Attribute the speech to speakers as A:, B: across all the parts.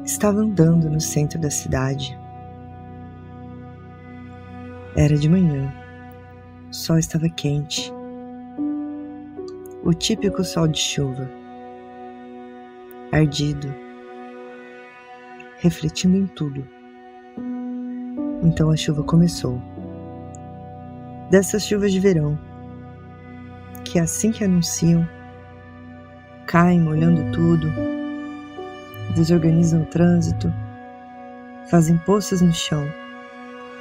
A: Estava andando no centro da cidade. Era de manhã. O sol estava quente. O típico sol de chuva. Ardido. Refletindo em tudo. Então a chuva começou. Dessas chuvas de verão, que assim que anunciam, caem molhando tudo, desorganizam o trânsito, fazem poças no chão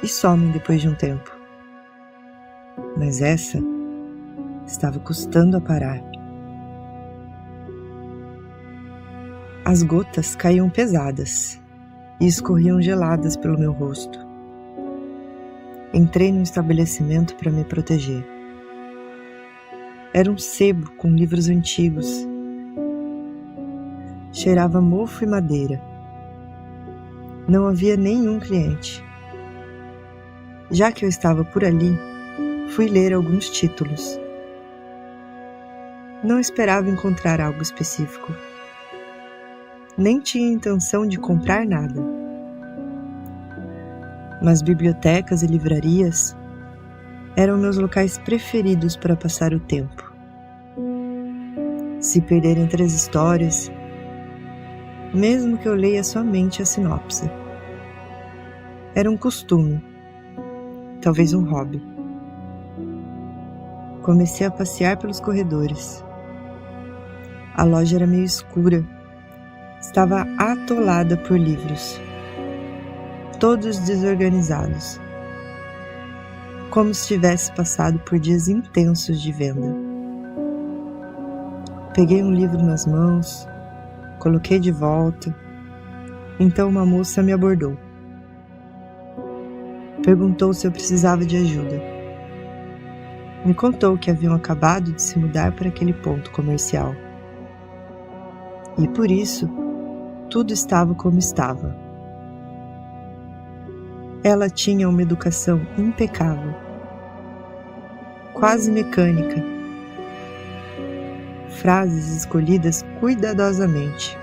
A: e somem depois de um tempo. Mas essa estava custando a parar. As gotas caíam pesadas e escorriam geladas pelo meu rosto. Entrei no estabelecimento para me proteger. Era um sebo com livros antigos. Cheirava mofo e madeira. Não havia nenhum cliente. Já que eu estava por ali, fui ler alguns títulos. Não esperava encontrar algo específico. Nem tinha intenção de comprar nada. Mas bibliotecas e livrarias eram meus locais preferidos para passar o tempo. Se perder entre as histórias, mesmo que eu leia somente a sinopse. Era um costume, talvez um hobby. Comecei a passear pelos corredores. A loja era meio escura. Estava atolada por livros. Todos desorganizados. Como se tivesse passado por dias intensos de venda. Peguei um livro nas mãos, coloquei de volta. Então uma moça me abordou. Perguntou se eu precisava de ajuda. Me contou que haviam acabado de se mudar para aquele ponto comercial. E por isso, tudo estava como estava. Ela tinha uma educação impecável, quase mecânica. Frases escolhidas cuidadosamente.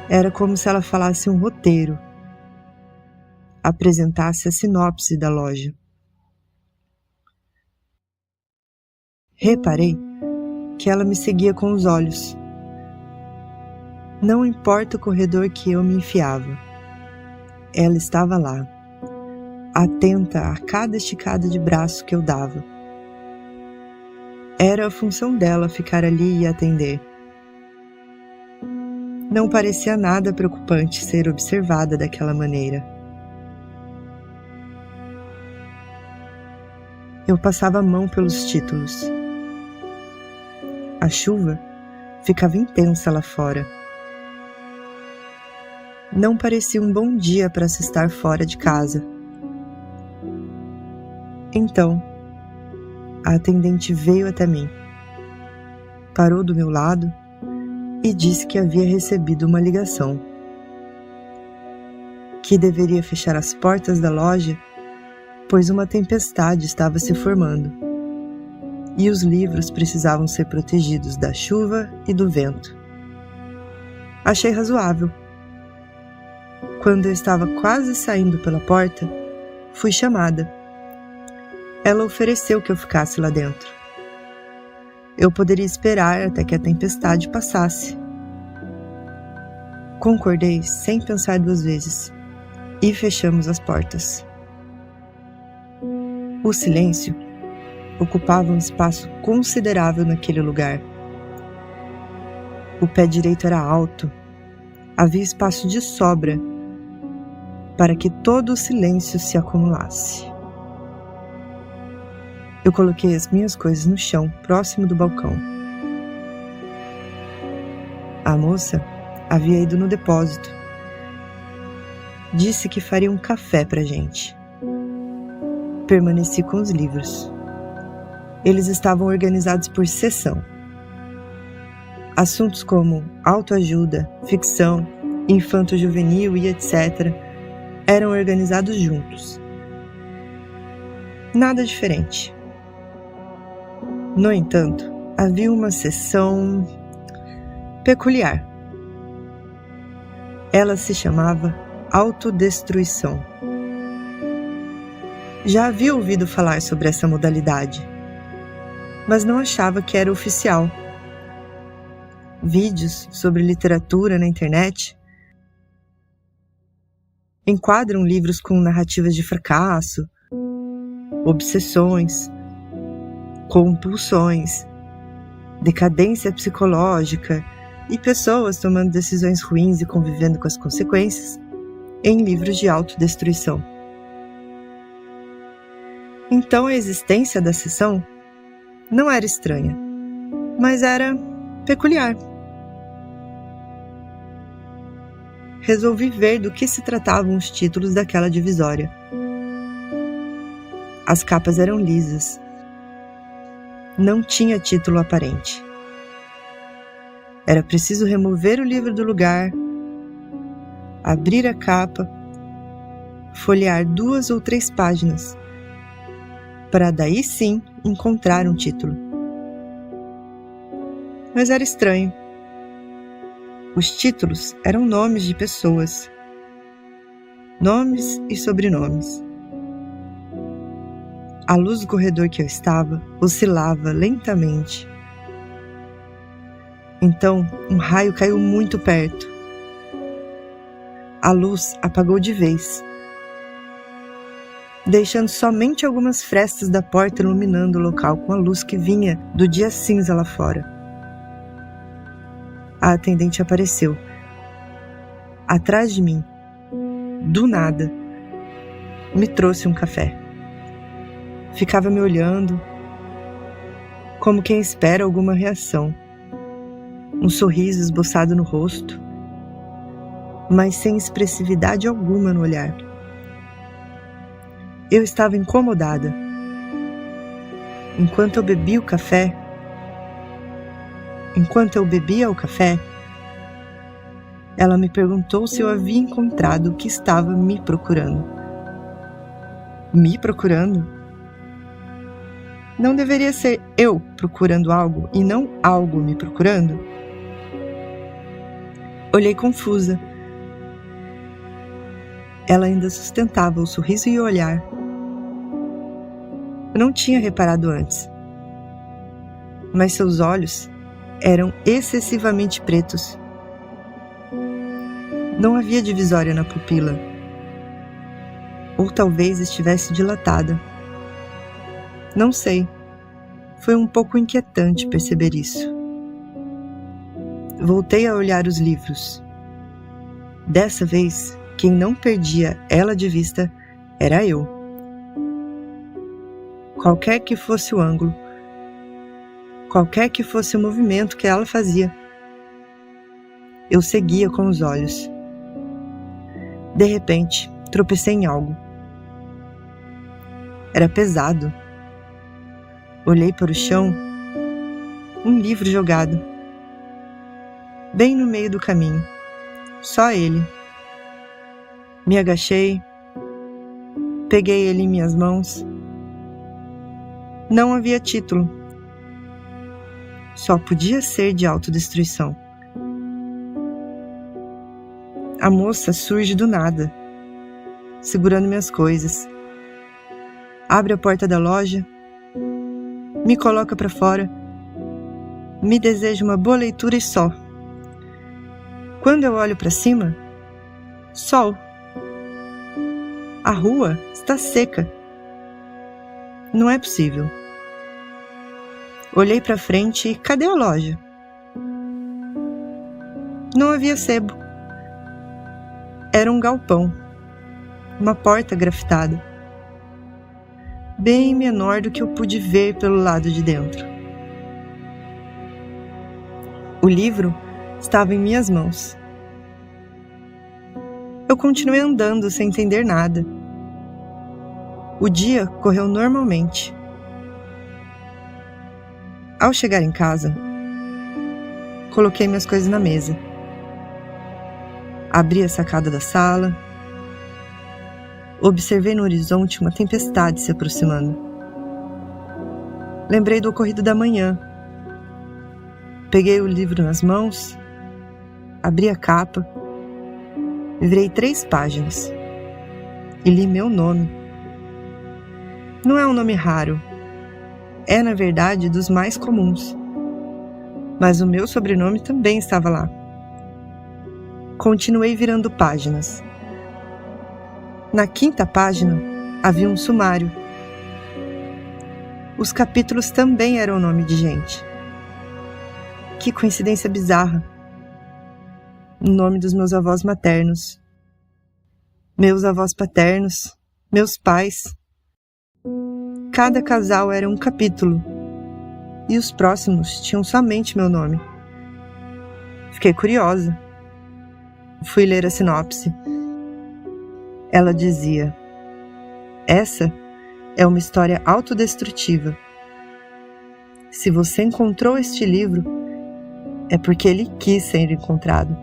A: Era como se ela falasse um roteiro, apresentasse a sinopse da loja. Reparei que ela me seguia com os olhos. Não importa o corredor que eu me enfiava. Ela estava lá, atenta a cada esticada de braço que eu dava. Era a função dela ficar ali e atender. Não parecia nada preocupante ser observada daquela maneira. Eu passava a mão pelos títulos. A chuva ficava intensa lá fora. Não parecia um bom dia para se estar fora de casa. Então, a atendente veio até mim, parou do meu lado e disse que havia recebido uma ligação, que deveria fechar as portas da loja, pois uma tempestade estava se formando e os livros precisavam ser protegidos da chuva e do vento. Achei razoável. Quando eu estava quase saindo pela porta, fui chamada. Ela ofereceu que eu ficasse lá dentro. Eu poderia esperar até que a tempestade passasse. Concordei sem pensar duas vezes e fechamos as portas. O silêncio ocupava um espaço considerável naquele lugar. O pé direito era alto, havia espaço de sobra para que todo o silêncio se acumulasse. Eu coloquei as minhas coisas no chão, próximo do balcão. A moça havia ido no depósito. Disse que faria um café pra gente. Permaneci com os livros. Eles estavam organizados por seção. Assuntos como autoajuda, ficção, infanto-juvenil e etc. eram organizados juntos. Nada diferente. No entanto, havia uma seção peculiar. Ela se chamava autodestruição. Já havia ouvido falar sobre essa modalidade, mas não achava que era oficial. Vídeos sobre literatura na internet enquadram livros com narrativas de fracasso, obsessões, compulsões, decadência psicológica e pessoas tomando decisões ruins e convivendo com as consequências em livros de autodestruição. Então a existência da seção não era estranha, mas era peculiar. Resolvi ver do que se tratavam os títulos daquela divisória. As capas eram lisas. Não tinha título aparente. Era preciso remover o livro do lugar, abrir a capa, folhear 2 ou 3 páginas, para daí sim encontrar um título. Mas era estranho. Os títulos eram nomes de pessoas, nomes e sobrenomes. A luz do corredor que eu estava oscilava lentamente. Então, um raio caiu muito perto. A luz apagou de vez, deixando somente algumas frestas da porta iluminando o local com a luz que vinha do dia cinza lá fora. A atendente apareceu. Atrás de mim, do nada, me trouxe um café. Ficava me olhando, como quem espera alguma reação. Um sorriso esboçado no rosto, mas sem expressividade alguma no olhar. Eu estava incomodada. Enquanto eu bebia o café, ela me perguntou se eu havia encontrado o que estava me procurando. Me procurando? Não deveria ser eu procurando algo e não algo me procurando? Olhei confusa. Ela ainda sustentava o sorriso e o olhar. Eu não tinha reparado antes, mas seus olhos eram excessivamente pretos. Não havia divisória na pupila, ou talvez estivesse dilatada. Não sei, foi um pouco inquietante perceber isso. Voltei a olhar os livros. Dessa vez, quem não perdia ela de vista era eu. Qualquer que fosse o ângulo, qualquer que fosse o movimento que ela fazia, eu seguia com os olhos. De repente, tropecei em algo. Era pesado. Olhei para o chão, um livro jogado, bem no meio do caminho, só ele. Me agachei, peguei ele em minhas mãos. Não havia título. Só podia ser de autodestruição. A moça surge do nada, segurando minhas coisas. Abre a porta da loja, me coloca para fora, me deseja uma boa leitura e só. Quando eu olho para cima, sol. A rua está seca. Não é possível. Olhei para frente e cadê a loja? Não havia sebo. Era um galpão, uma porta grafitada, bem menor do que eu pude ver pelo lado de dentro. O livro estava em minhas mãos. Eu continuei andando sem entender nada. O dia correu normalmente. Ao chegar em casa, coloquei minhas coisas na mesa. Abri a sacada da sala. Observei no horizonte uma tempestade se aproximando. Lembrei do ocorrido da manhã. Peguei o livro nas mãos, abri a capa, virei 3 páginas e li meu nome. Não é um nome raro, é na verdade dos mais comuns, mas o meu sobrenome também estava lá. Continuei virando páginas. Na 5ª página havia um sumário. Os capítulos também eram o nome de gente. Que coincidência bizarra. O nome dos meus avós maternos, meus avós paternos, meus pais. Cada casal era um capítulo, e os próximos tinham somente meu nome. Fiquei curiosa. Fui ler a sinopse. Ela dizia: essa é uma história autodestrutiva. Se você encontrou este livro, é porque ele quis ser encontrado.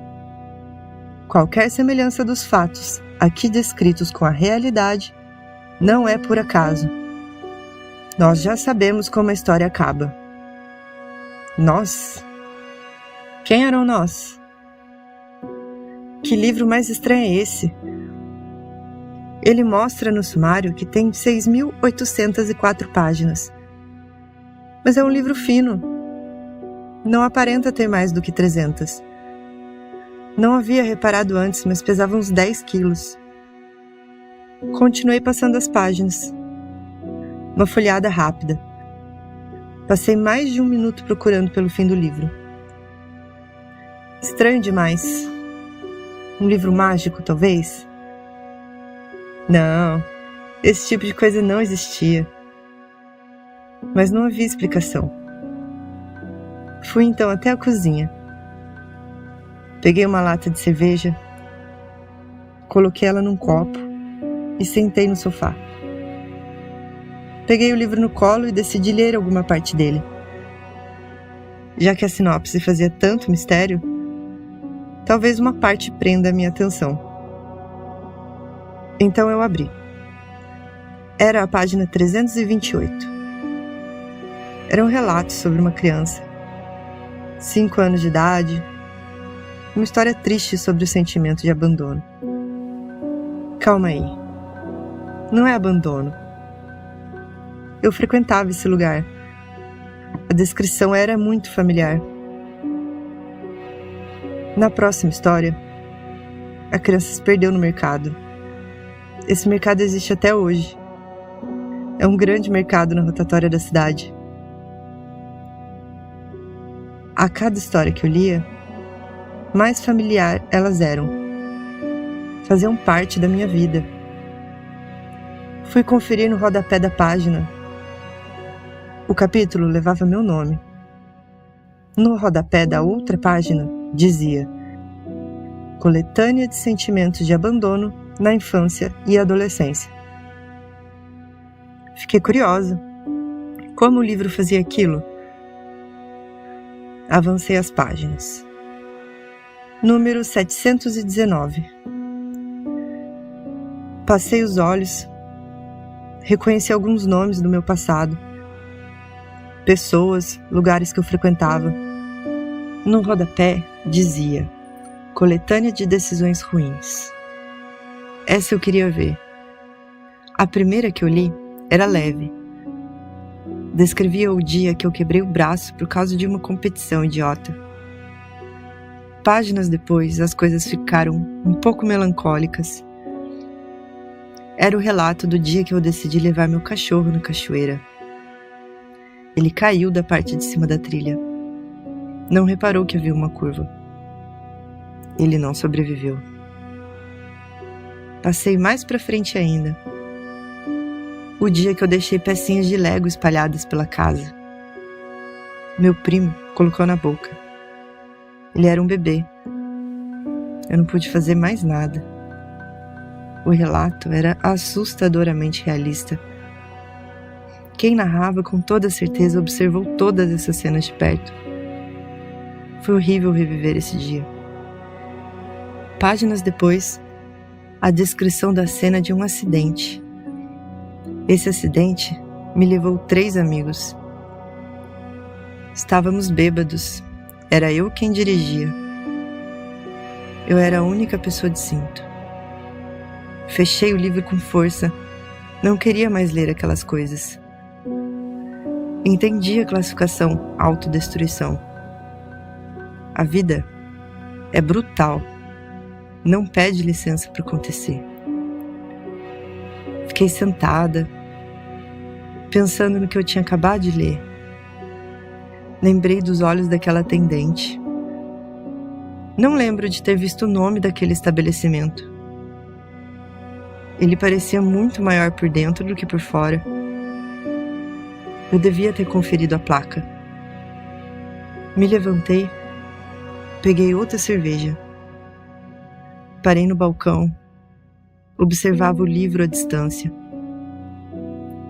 A: Qualquer semelhança dos fatos aqui descritos com a realidade não é por acaso. Nós já sabemos como a história acaba. Nós? Quem eram nós? Que livro mais estranho é esse? Ele mostra no sumário que tem 6.804 páginas. Mas é um livro fino. Não aparenta ter mais do que 300. Não havia reparado antes, mas pesava uns 10 quilos. Continuei passando as páginas. Uma folheada rápida. Passei mais de 1 minuto procurando pelo fim do livro. Estranho demais. Um livro mágico, talvez? Não, esse tipo de coisa não existia. Mas não havia explicação. Fui então até a cozinha. Peguei uma lata de cerveja, coloquei ela num copo e sentei no sofá. Peguei o livro no colo e decidi ler alguma parte dele. Já que a sinopse fazia tanto mistério, talvez uma parte prenda a minha atenção. Então eu abri. Era a página 328. Era um relato sobre uma criança, 5 anos de idade, uma história triste sobre o sentimento de abandono. Calma aí. Não é abandono. Eu frequentava esse lugar. A descrição era muito familiar. Na próxima história, a criança se perdeu no mercado. Esse mercado existe até hoje. É um grande mercado na rotatória da cidade. A cada história que eu lia, mais familiar elas eram. Faziam parte da minha vida. Fui conferir no rodapé da página. O capítulo levava meu nome. No rodapé da outra página, dizia: Coletânea de sentimentos de abandono na infância e adolescência. Fiquei curiosa. Como o livro fazia aquilo? Avancei as páginas. Número 719. Passei os olhos. Reconheci alguns nomes do meu passado. Pessoas, lugares que eu frequentava. No rodapé dizia: Coletânea de decisões ruins. Essa eu queria ver. A primeira que eu li era leve. Descrevia o dia que eu quebrei o braço por causa de uma competição idiota. Páginas depois, as coisas ficaram um pouco melancólicas. Era o relato do dia que eu decidi levar meu cachorro na cachoeira. Ele caiu da parte de cima da trilha. Não reparou que havia uma curva. Ele não sobreviveu. Passei mais pra frente ainda. O dia que eu deixei pecinhas de Lego espalhadas pela casa. Meu primo colocou na boca. Ele era um bebê. Eu não pude fazer mais nada. O relato era assustadoramente realista. Quem narrava com toda certeza observou todas essas cenas de perto. Foi horrível reviver esse dia. Páginas depois, a descrição da cena de um acidente. Esse acidente me levou 3 amigos. Estávamos bêbados. Era eu quem dirigia. Eu era a única pessoa de cinto. Fechei o livro com força. Não queria mais ler aquelas coisas. Entendi a classificação autodestruição. A vida é brutal. Não pede licença para acontecer. Fiquei sentada, pensando no que eu tinha acabado de ler. Lembrei dos olhos daquela atendente. Não lembro de ter visto o nome daquele estabelecimento. Ele parecia muito maior por dentro do que por fora. Eu devia ter conferido a placa. Me levantei, peguei outra cerveja. Parei no balcão, observava o livro à distância,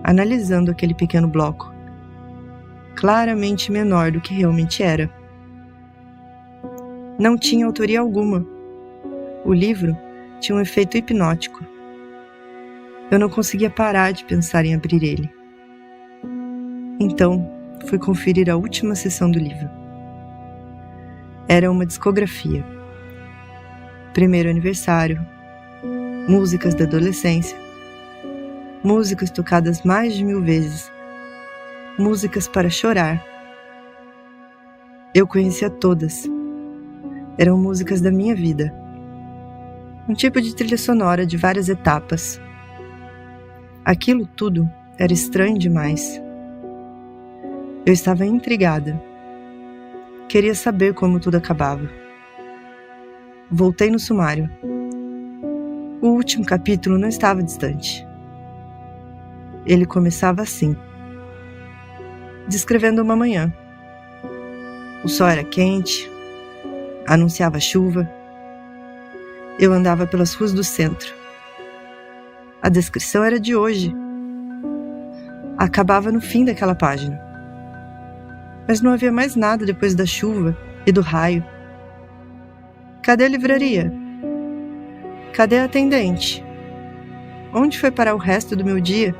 A: analisando aquele pequeno bloco, claramente menor do que realmente era. Não tinha autoria alguma. O livro tinha um efeito hipnótico. Eu não conseguia parar de pensar em abrir ele. Então, fui conferir a última seção do livro. Era uma discografia. Primeiro aniversário, músicas da adolescência, músicas tocadas mais de 1000 vezes, músicas para chorar. Eu conhecia todas. Eram músicas da minha vida. Um tipo de trilha sonora de várias etapas. Aquilo tudo era estranho demais. Eu estava intrigada. Queria saber como tudo acabava. Voltei no sumário. O último capítulo não estava distante. Ele começava assim, descrevendo uma manhã. O sol era quente, anunciava chuva. Eu andava pelas ruas do centro. A descrição era de hoje. Acabava no fim daquela página. Mas não havia mais nada depois da chuva e do raio. Cadê a livraria? Cadê a atendente? Onde foi parar o resto do meu dia?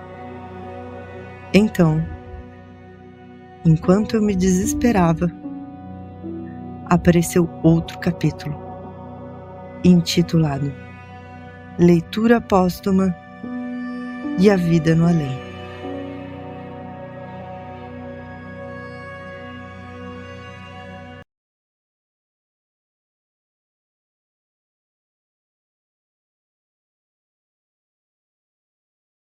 A: Então, enquanto eu me desesperava, apareceu outro capítulo, intitulado Leitura Póstuma e a Vida no Além.